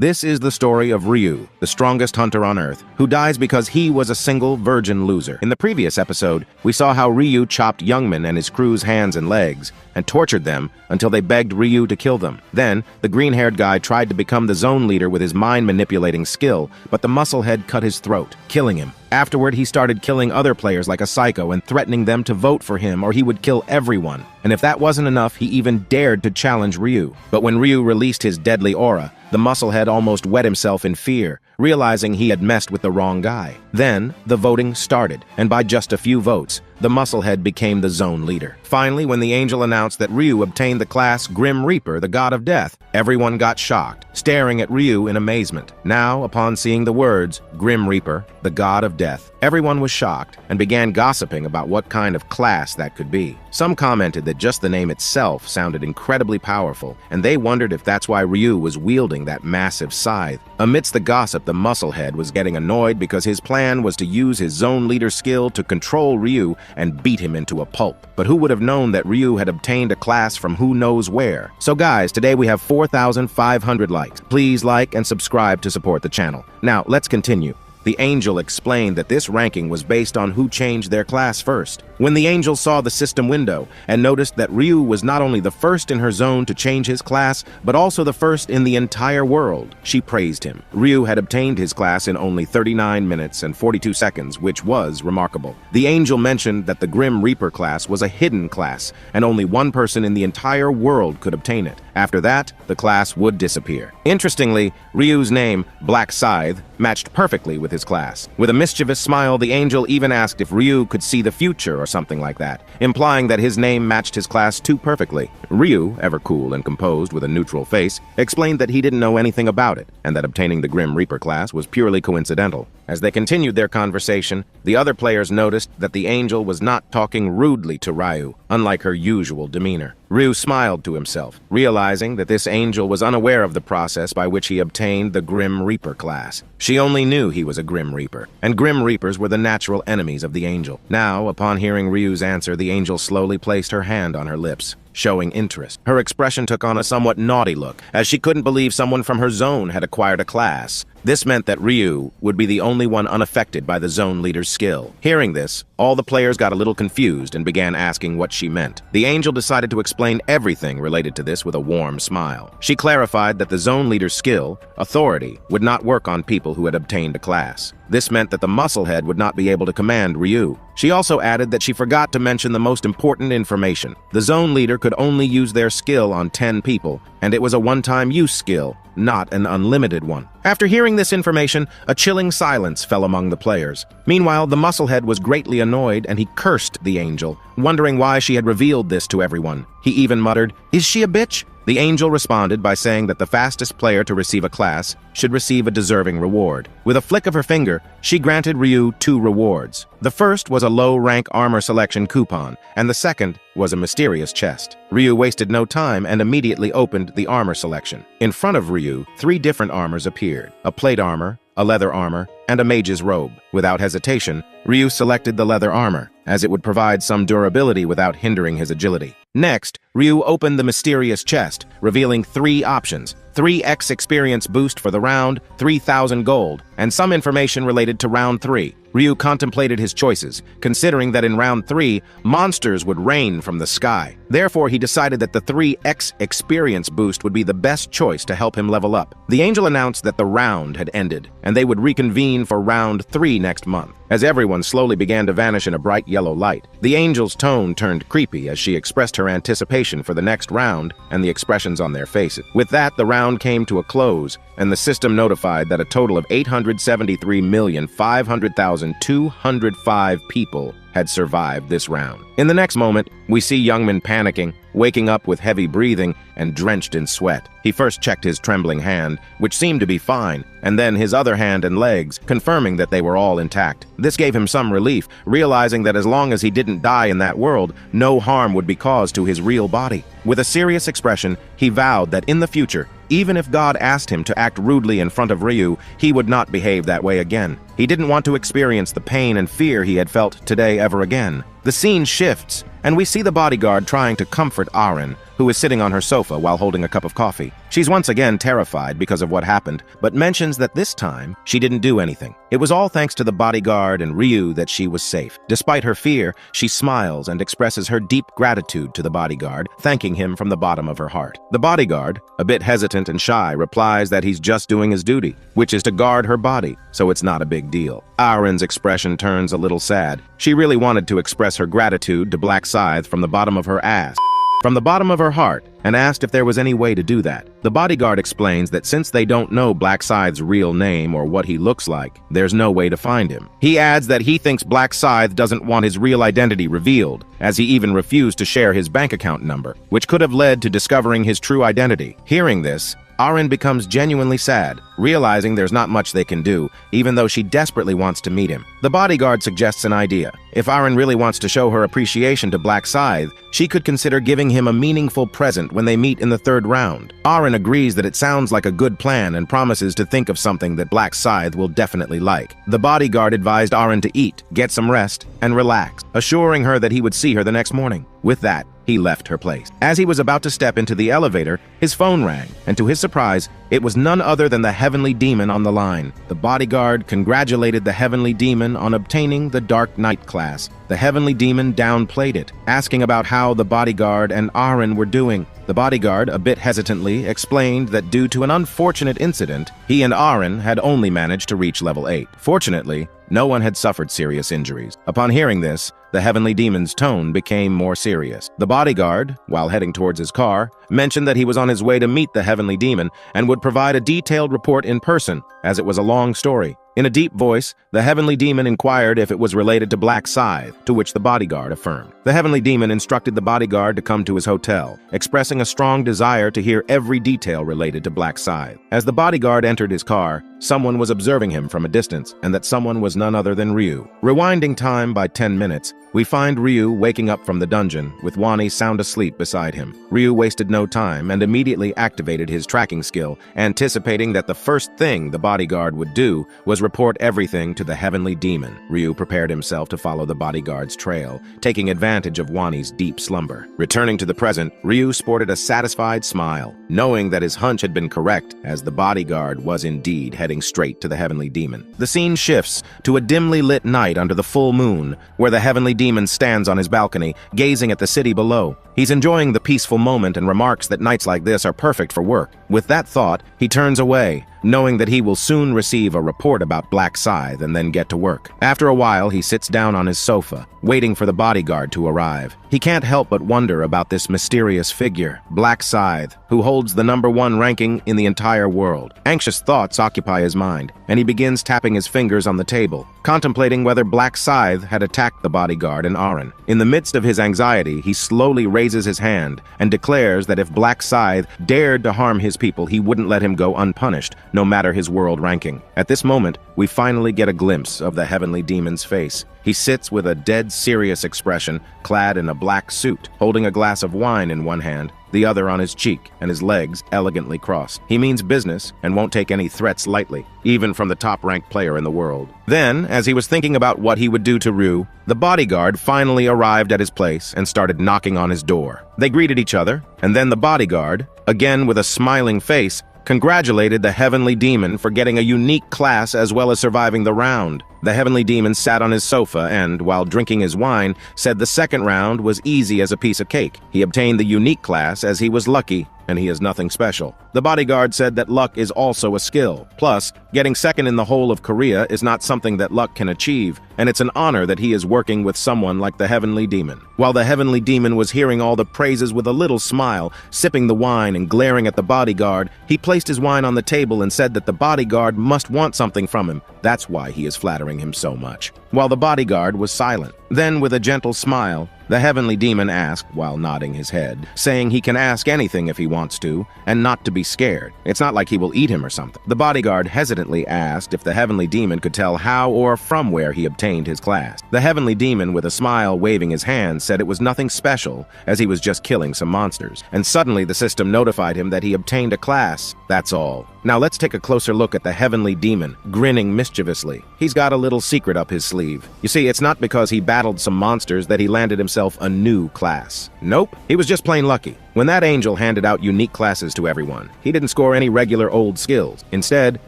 This is the story of Ryu, the strongest hunter on Earth, who dies because he was a single virgin loser. In the previous episode, we saw how Ryu chopped Youngman and his crew's hands and legs, and tortured them until they begged Ryu to kill them. Then, the green-haired guy tried to become the zone leader with his mind-manipulating skill, but the musclehead cut his throat, killing him. Afterward, he started killing other players like a psycho and threatening them to vote for him or he would kill everyone. And if that wasn't enough, he even dared to challenge Ryu. But when Ryu released his deadly aura, the musclehead almost wet himself in fear, realizing he had messed with the wrong guy. Then, the voting started, and by just a few votes, the musclehead became the zone leader. Finally, when the angel announced that Ryu obtained the class Grim Reaper, the god of death, everyone got shocked, staring at Ryu in amazement. Now, upon seeing the words, Grim Reaper, the god of death, everyone was shocked and began gossiping about what kind of class that could be. Some commented that just the name itself sounded incredibly powerful, and they wondered if that's why Ryu was wielding that massive scythe. Amidst the gossip, the musclehead was getting annoyed because his plan was to use his zone leader skill to control Ryu and beat him into a pulp. But who would have known that Ryu had obtained a class from who knows where? So guys, today we have 4,500 likes. Please like and subscribe to support the channel. Now, let's continue. The angel explained that this ranking was based on who changed their class first. When the angel saw the system window and noticed that Ryu was not only the first in her zone to change his class, but also the first in the entire world, she praised him. Ryu had obtained his class in only 39 minutes and 42 seconds, which was remarkable. The angel mentioned that the Grim Reaper class was a hidden class, and only one person in the entire world could obtain it. After that, the class would disappear. Interestingly, Ryu's name, Black Scythe, matched perfectly with his class. With a mischievous smile, the angel even asked if Ryu could see the future or something like that, implying that his name matched his class too perfectly. Ryu, ever cool and composed with a neutral face, explained that he didn't know anything about it, and that obtaining the Grim Reaper class was purely coincidental. As they continued their conversation, the other players noticed that the angel was not talking rudely to Ryu, unlike her usual demeanor. Ryu smiled to himself, realizing that this angel was unaware of the process by which he obtained the Grim Reaper class. She only knew he was a Grim Reaper, and Grim Reapers were the natural enemies of the angel. Now, upon hearing Ryu's answer, the angel slowly placed her hand on her lips, showing interest. Her expression took on a somewhat naughty look, as she couldn't believe someone from her zone had acquired a class. This meant that Ryu would be the only one unaffected by the zone leader's skill. Hearing this, all the players got a little confused and began asking what she meant. The angel decided to explain everything related to this with a warm smile. She clarified that the zone leader's skill, authority, would not work on people who had obtained a class. This meant that the musclehead would not be able to command Ryu. She also added that she forgot to mention the most important information. The zone leader could only use their skill on 10 people, and it was a one-time use skill, not an unlimited one. After hearing this information, a chilling silence fell among the players. Meanwhile, the musclehead was greatly annoyed and he cursed the angel, wondering why she had revealed this to everyone. He even muttered, "Is she a bitch?" The angel responded by saying that the fastest player to receive a class should receive a deserving reward. With a flick of her finger, she granted Ryu 2 rewards. The first was a low-rank armor selection coupon, and the second was a mysterious chest. Ryu wasted no time and immediately opened the armor selection. In front of Ryu, 3 different armors appeared: a plate armor, a leather armor, and a mage's robe. Without hesitation, Ryu selected the leather armor, as it would provide some durability without hindering his agility. Next, Ryu opened the mysterious chest, revealing 3 options: 3x experience boost for the round, 3,000 gold, and some information related to round 3. Ryu contemplated his choices, considering that in round 3, monsters would rain from the sky. Therefore, he decided that the 3x experience boost would be the best choice to help him level up. The angel announced that the round had ended, and they would reconvene for round 3 next month. As everyone slowly began to vanish in a bright yellow light, the angel's tone turned creepy as she expressed her anticipation for the next round and the expressions on their faces. With that, the round came to a close, and the system notified that a total of 873,500,205 people had survived this round. In the next moment, we see Youngman panicking, waking up with heavy breathing and drenched in sweat. He first checked his trembling hand, which seemed to be fine, and then his other hand and legs, confirming that they were all intact. This gave him some relief, realizing that as long as he didn't die in that world, no harm would be caused to his real body. With a serious expression, he vowed that in the future, even if God asked him to act rudely in front of Ryu, he would not behave that way again. He didn't want to experience the pain and fear he had felt today ever again. The scene shifts, and we see the bodyguard trying to comfort Aren, who is sitting on her sofa while holding a cup of coffee. She's once again terrified because of what happened, but mentions that this time she didn't do anything. It was all thanks to the bodyguard and Ryu that she was safe. Despite her fear, she smiles and expresses her deep gratitude to the bodyguard, thanking him from the bottom of her heart. The bodyguard, a bit hesitant and shy, replies that he's just doing his duty, which is to guard her body, so it's not a big deal. Arin's expression turns a little sad. She really wanted to express her gratitude to Black Scythe from the bottom of her ass, from the bottom of her heart, and asked if there was any way to do that. The bodyguard explains that since they don't know Black Scythe's real name or what he looks like, there's no way to find him. He adds that he thinks Black Scythe doesn't want his real identity revealed, as he even refused to share his bank account number, which could have led to discovering his true identity. Hearing this, Arin becomes genuinely sad, realizing there's not much they can do, even though she desperately wants to meet him. The bodyguard suggests an idea. If Arin really wants to show her appreciation to Black Scythe, she could consider giving him a meaningful present when they meet in the third round. Arin agrees that it sounds like a good plan and promises to think of something that Black Scythe will definitely like. The bodyguard advised Arin to eat, get some rest, and relax, assuring her that he would see her the next morning. With that, he left her place. As he was about to step into the elevator, his phone rang, and to his surprise, it was none other than the Heavenly Demon on the line. The bodyguard congratulated the Heavenly Demon on obtaining the Dark Knight class. The Heavenly Demon downplayed it, asking about how the bodyguard and Arin were doing. The bodyguard, a bit hesitantly, explained that due to an unfortunate incident, he and Arin had only managed to reach level 8. Fortunately, no one had suffered serious injuries. Upon hearing this, the Heavenly Demon's tone became more serious. The bodyguard, while heading towards his car, mentioned that he was on his way to meet the Heavenly Demon and would provide a detailed report in person, as it was a long story. In a deep voice, the Heavenly Demon inquired if it was related to Black Scythe, to which the bodyguard affirmed. The Heavenly Demon instructed the bodyguard to come to his hotel, expressing a strong desire to hear every detail related to Black Scythe. As the bodyguard entered his car, someone was observing him from a distance, and that someone was none other than Ryu. Rewinding time by 10 minutes, we find Ryu waking up from the dungeon, with Wani sound asleep beside him. Ryu wasted no time and immediately activated his tracking skill, anticipating that the first thing the bodyguard would do was report everything to the Heavenly Demon. Ryu prepared himself to follow the bodyguard's trail, taking advantage of Wani's deep slumber. Returning to the present, Ryu sported a satisfied smile, knowing that his hunch had been correct, as the bodyguard was indeed heading straight to the Heavenly Demon. The scene shifts to a dimly lit night under the full moon, where the Heavenly Demon stands on his balcony, gazing at the city below. He's enjoying the peaceful moment and remarks that nights like this are perfect for work. With that thought, he turns away, knowing that he will soon receive a report about Black Scythe and then get to work. After a while, he sits down on his sofa, waiting for the bodyguard to arrive. He can't help but wonder about this mysterious figure, Black Scythe, who holds the #1 ranking in the entire world. Anxious thoughts occupy his mind, and he begins tapping his fingers on the table, contemplating whether Black Scythe had attacked the bodyguard and Arin. In the midst of his anxiety, he slowly raises his hand and declares that if Black Scythe dared to harm his people, he wouldn't let him go unpunished, no matter his world ranking. At this moment, we finally get a glimpse of the Heavenly Demon's face. He sits with a dead serious expression, clad in a black suit, holding a glass of wine in one hand, the other on his cheek, and his legs elegantly crossed. He means business and won't take any threats lightly, even from the top-ranked player in the world. Then, as he was thinking about what he would do to Ryu, the bodyguard finally arrived at his place and started knocking on his door. They greeted each other, and then the bodyguard, again with a smiling face, congratulated the Heavenly Demon for getting a unique class as well as surviving the round. The Heavenly Demon sat on his sofa and, while drinking his wine, said the second round was easy as a piece of cake. He obtained the unique class as he was lucky, and he is nothing special. The bodyguard said that luck is also a skill. Plus, getting second in the whole of Korea is not something that luck can achieve, and it's an honor that he is working with someone like the Heavenly Demon. While the Heavenly Demon was hearing all the praises with a little smile, sipping the wine and glaring at the bodyguard, he placed his wine on the table and said that the bodyguard must want something from him. That's why he is flattering him so much. While the bodyguard was silent. Then, with a gentle smile, the Heavenly Demon asked, while nodding his head, saying he can ask anything if he wants to, and not to be scared. It's not like he will eat him or something. The bodyguard hesitantly asked if the Heavenly Demon could tell how or from where he obtained his class. The Heavenly Demon, with a smile waving his hand, said it was nothing special, as he was just killing some monsters. And suddenly the system notified him that he obtained a class. That's all. Now let's take a closer look at the Heavenly Demon, grinning mischievously. He's got a little secret up his sleeve. You see, it's not because he battled some monsters that he landed himself a new class. Nope, he was just plain lucky. When that angel handed out unique classes to everyone, he didn't score any regular old skills. Instead,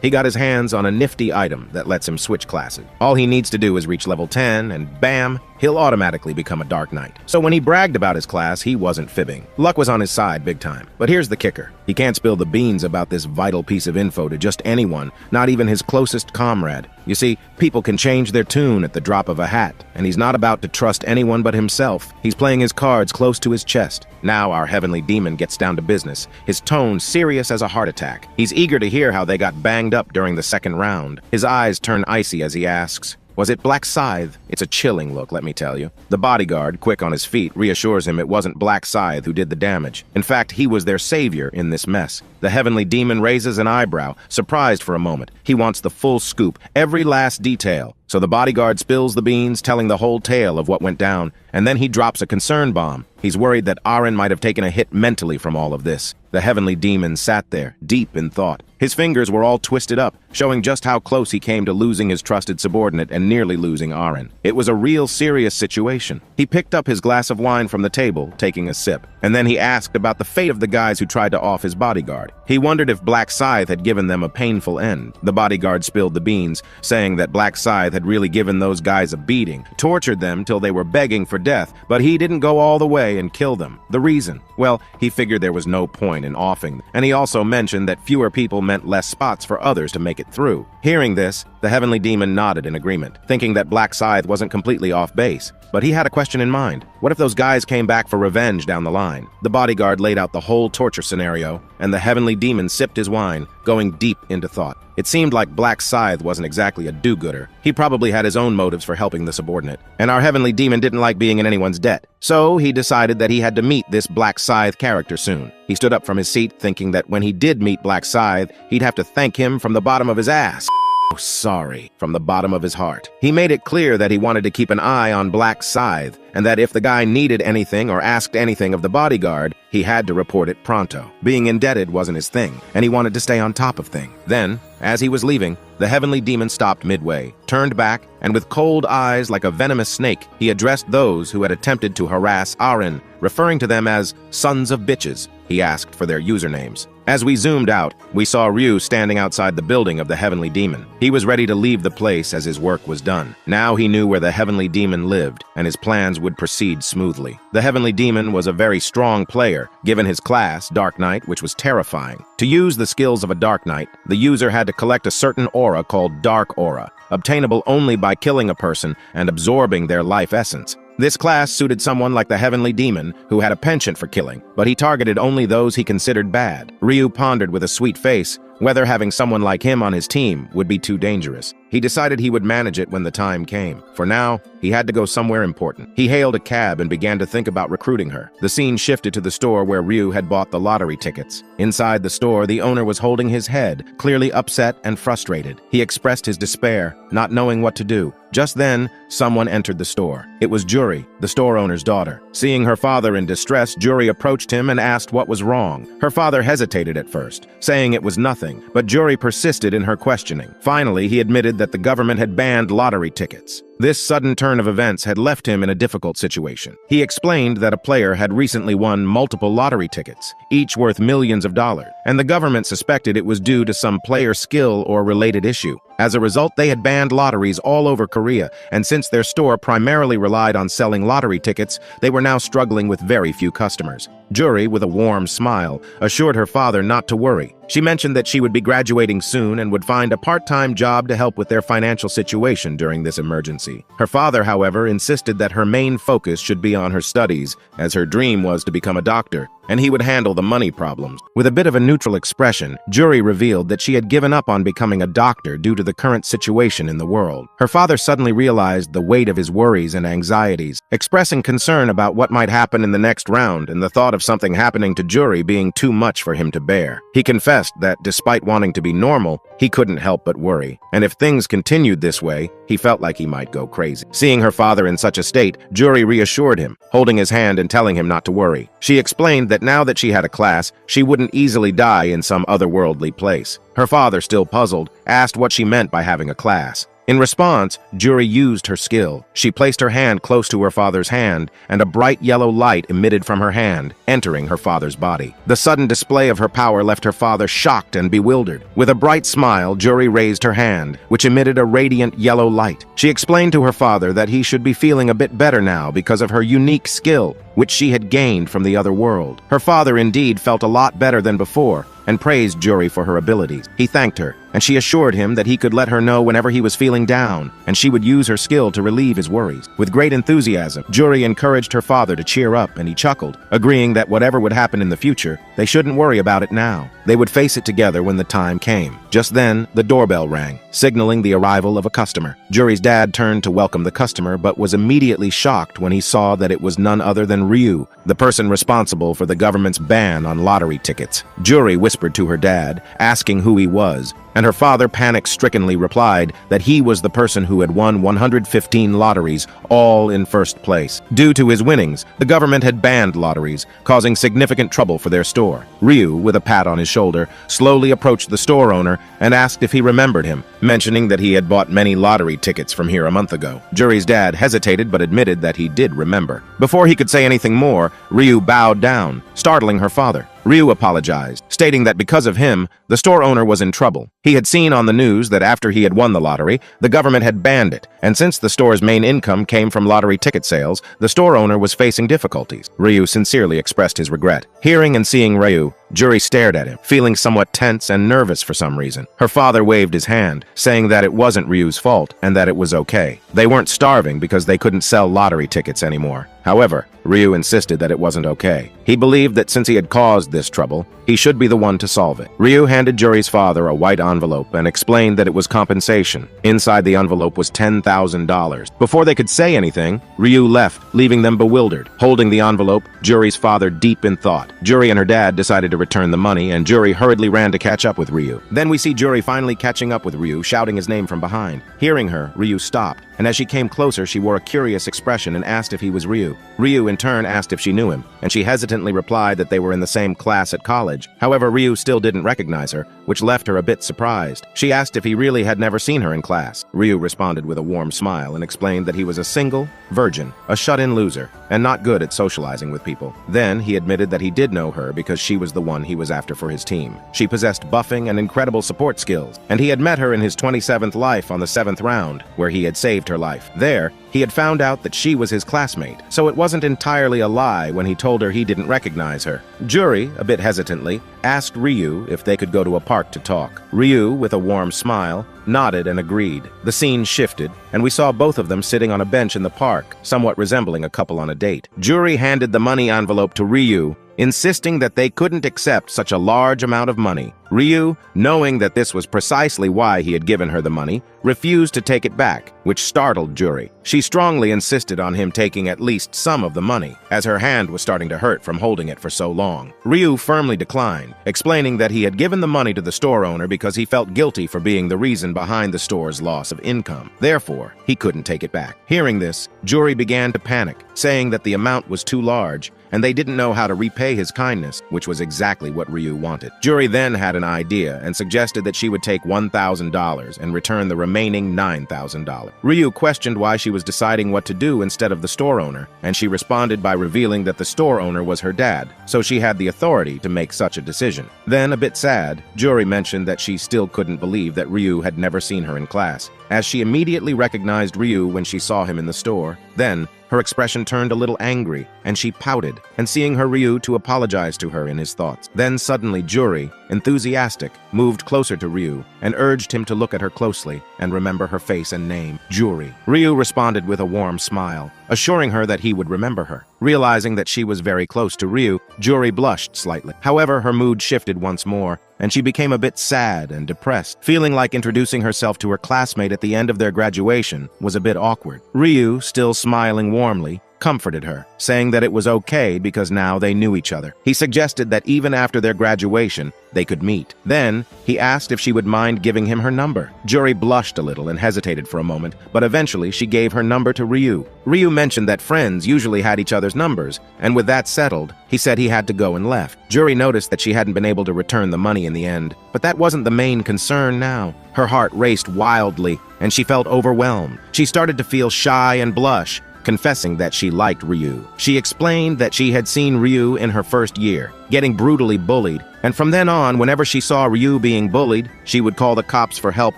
he got his hands on a nifty item that lets him switch classes. All he needs to do is reach level 10, and bam, he'll automatically become a Dark Knight. So when he bragged about his class, he wasn't fibbing. Luck was on his side big time. But here's the kicker. He can't spill the beans about this vital piece of info to just anyone, not even his closest comrade. You see, people can change their tune at the drop of a hat, and he's not about to trust anyone but himself. He's playing his cards close to his chest. Now our heavenly demon gets down to business, his tone serious as a heart attack. He's eager to hear how they got banged up during the second round. His eyes turn icy as he asks, "Was it Black Scythe?" It's a chilling look, let me tell you. The bodyguard, quick on his feet, reassures him it wasn't Black Scythe who did the damage. In fact, he was their savior in this mess. The heavenly demon raises an eyebrow, surprised for a moment. He wants the full scoop, every last detail. So the bodyguard spills the beans, telling the whole tale of what went down, and then he drops a concern bomb. He's worried that Aaron might have taken a hit mentally from all of this. The heavenly demon sat there, deep in thought. His fingers were all twisted up, showing just how close he came to losing his trusted subordinate and nearly losing Aaron. It was a real serious situation. He picked up his glass of wine from the table, taking a sip, and then he asked about the fate of the guys who tried to off his bodyguard. He wondered if Black Scythe had given them a painful end. The bodyguard spilled the beans, saying that Black Scythe had really given those guys a beating, tortured them till they were begging for death, but he didn't go all the way and kill them. The reason? Well, he figured there was no point in offing, and he also mentioned that fewer people meant less spots for others to make it through. Hearing this, the heavenly demon nodded in agreement, thinking that Black Scythe wasn't completely off base. But he had a question in mind. What if those guys came back for revenge down the line? The bodyguard laid out the whole torture scenario, and the heavenly demon sipped his wine, going deep into thought. It seemed like Black Scythe wasn't exactly a do-gooder. He probably had his own motives for helping the subordinate, and our heavenly demon didn't like being in anyone's debt. So he decided that he had to meet this Black Scythe character soon. He stood up from his seat, thinking that when he did meet Black Scythe, he'd have to thank him from the bottom of his ass. Sorry, from the bottom of his heart. He made it clear that he wanted to keep an eye on Black Scythe, and that if the guy needed anything or asked anything of the bodyguard, he had to report it pronto. Being indebted wasn't his thing, and he wanted to stay on top of things. Then, as he was leaving, the heavenly demon stopped midway, turned back, and with cold eyes like a venomous snake, he addressed those who had attempted to harass Aaron, referring to them as sons of bitches. He asked for their usernames. As we zoomed out, we saw Ryu standing outside the building of the heavenly demon. He was ready to leave the place as his work was done. Now he knew where the heavenly demon lived, and his plans would proceed smoothly. The heavenly demon was a very strong player, given his class, Dark Knight, which was terrifying. To use the skills of a Dark Knight, the user had to collect a certain aura called Dark Aura, obtainable only by killing a person and absorbing their life essence. This class suited someone like the heavenly demon, who had a penchant for killing, but he targeted only those he considered bad. Ryu pondered with a sweet face whether having someone like him on his team would be too dangerous. He decided he would manage it when the time came. For now, he had to go somewhere important. He hailed a cab and began to think about recruiting her. The scene shifted to the store where Ryu had bought the lottery tickets. Inside the store, the owner was holding his head, clearly upset and frustrated. He expressed his despair, not knowing what to do. Just then, someone entered the store. It was Juri, the store owner's daughter. Seeing her father in distress, Juri approached him and asked what was wrong. Her father hesitated at first, saying it was nothing, but Juri persisted in her questioning. Finally, he admitted that the government had banned lottery tickets. This sudden turn of events had left him in a difficult situation. He explained that a player had recently won multiple lottery tickets, each worth millions of dollars, and the government suspected it was due to some player skill or related issue. As a result, they had banned lotteries all over Korea, and since their store primarily relied on selling lottery tickets, they were now struggling with very few customers. Juri, with a warm smile, assured her father not to worry. She mentioned that she would be graduating soon and would find a part-time job to help with their financial situation during this emergency. Her father, however, insisted that her main focus should be on her studies, as her dream was to become a doctor, and he would handle the money problems. With a bit of a neutral expression, Juri revealed that she had given up on becoming a doctor due to the current situation in the world. Her father suddenly realized the weight of his worries and anxieties, expressing concern about what might happen in the next round and the thought of something happening to Juri being too much for him to bear. He confessed that despite wanting to be normal, he couldn't help but worry, and if things continued this way, he felt like he might go crazy. Seeing her father in such a state, Juri reassured him, holding his hand and telling him not to worry. She explained that now that she had a class, she wouldn't easily die in some otherworldly place. Her father, still puzzled, asked what she meant by having a class. In response, Juri used her skill. She placed her hand close to her father's hand, and a bright yellow light emitted from her hand, entering her father's body. The sudden display of her power left her father shocked and bewildered. With a bright smile, Juri raised her hand, which emitted a radiant yellow light. She explained to her father that he should be feeling a bit better now because of her unique skill, which she had gained from the other world. Her father indeed felt a lot better than before, and praised Juri for her abilities. He thanked her, and she assured him that he could let her know whenever he was feeling down, and she would use her skill to relieve his worries. With great enthusiasm, Juri encouraged her father to cheer up, and he chuckled, agreeing that whatever would happen in the future, they shouldn't worry about it now. They would face it together when the time came. Just then, the doorbell rang, signaling the arrival of a customer. Juri's dad turned to welcome the customer, but was immediately shocked when he saw that it was none other than Ryu, the person responsible for the government's ban on lottery tickets. Juri whispered to her dad, asking who he was, and her father panic-strickenly replied that he was the person who had won 115 lotteries, all in first place. Due to his winnings, the government had banned lotteries, causing significant trouble for their store. Ryu, with a pat on his shoulder, slowly approached the store owner and asked if he remembered him, mentioning that he had bought many lottery tickets from here a month ago. Juri's dad hesitated but admitted that he did remember. Before he could say anything more, Ryu bowed down, startling her father. Ryu apologized, stating that because of him, the store owner was in trouble. He had seen on the news that after he had won the lottery, the government had banned it, and since the store's main income came from lottery ticket sales, the store owner was facing difficulties. Ryu sincerely expressed his regret. Hearing and seeing Ryu, Juri stared at him, feeling somewhat tense and nervous for some reason. Her father waved his hand, saying that it wasn't Ryu's fault and that it was okay. They weren't starving because they couldn't sell lottery tickets anymore. However, Ryu insisted that it wasn't okay. He believed that since he had caused this trouble, he should be the one to solve it. Ryu handed Juri's father a white envelope and explained that it was compensation. Inside the envelope was $10,000. Before they could say anything, Ryu left, leaving them bewildered. Holding the envelope, Juri's father deep in thought. Juri and her dad decided to return the money, and Juri hurriedly ran to catch up with Ryu. Then we see Juri finally catching up with Ryu, shouting his name from behind. Hearing her, Ryu stopped, and as she came closer, she wore a curious expression and asked if he was Ryu. Ryu in turn asked if she knew him, and she hesitantly replied that they were in the same class at college. However, Ryu still didn't recognize her, which left her a bit surprised. She asked if he really had never seen her in class. Ryu responded with a warm smile and explained that he was a single, virgin, a shut-in loser, and not good at socializing with people. Then he admitted that he did know her because she was the one he was after for his team. She possessed buffing and incredible support skills, and he had met her in his 27th life on the 7th round, where he had saved her life. There, he had found out that she was his classmate, so it wasn't entirely a lie when he told her he didn't recognize her. Juri, a bit hesitantly, asked Ryu if they could go to a park to talk. Ryu, with a warm smile, nodded and agreed. The scene shifted, and we saw both of them sitting on a bench in the park, somewhat resembling a couple on a date. Juri handed the money envelope to Ryu, insisting that they couldn't accept such a large amount of money. Ryu, knowing that this was precisely why he had given her the money, refused to take it back, which startled Juri. She strongly insisted on him taking at least some of the money, as her hand was starting to hurt from holding it for so long. Ryu firmly declined, explaining that he had given the money to the store owner because he felt guilty for being the reason behind the store's loss of income. Therefore, he couldn't take it back. Hearing this, Juri began to panic, saying that the amount was too large, and they didn't know how to repay his kindness, which was exactly what Ryu wanted. Juri then had an idea and suggested that she would take $1,000 and return the remaining $9,000. Ryu questioned why she was deciding what to do instead of the store owner, and she responded by revealing that the store owner was her dad, so she had the authority to make such a decision. Then, a bit sad, Juri mentioned that she still couldn't believe that Ryu had never seen her in class, as she immediately recognized Ryu when she saw him in the store. Then, her expression turned a little angry, and she pouted, and seeing her Ryu to apologize to her in his thoughts. Then suddenly Juri, enthusiastic, moved closer to Ryu and urged him to look at her closely and remember her face and name, Juri. Ryu responded with a warm smile, assuring her that he would remember her. Realizing that she was very close to Ryu, Juri blushed slightly. However, her mood shifted once more, and she became a bit sad and depressed, feeling like introducing herself to her classmate at the end of their graduation was a bit awkward. Ryu, still smiling warmly, comforted her, saying that it was okay because now they knew each other. He suggested that even after their graduation, they could meet. Then, he asked if she would mind giving him her number. Juri blushed a little and hesitated for a moment, but eventually she gave her number to Ryu. Ryu mentioned that friends usually had each other's numbers, and with that settled, he said he had to go and left. Juri noticed that she hadn't been able to return the money in the end, but that wasn't the main concern now. Her heart raced wildly, and she felt overwhelmed. She started to feel shy and blush, confessing that she liked Ryu. She explained that she had seen Ryu in her first year, getting brutally bullied, and from then on, whenever she saw Ryu being bullied, she would call the cops for help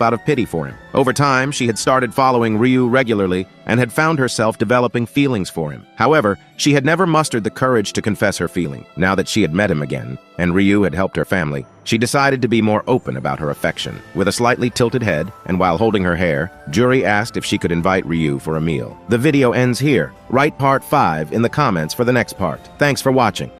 out of pity for him. Over time, she had started following Ryu regularly and had found herself developing feelings for him. However, she had never mustered the courage to confess her feeling. Now that she had met him again, and Ryu had helped her family, she decided to be more open about her affection. With a slightly tilted head, and while holding her hair, Juri asked if she could invite Ryu for a meal. The video ends here. Write part 5 in the comments for the next part. Thanks for watching.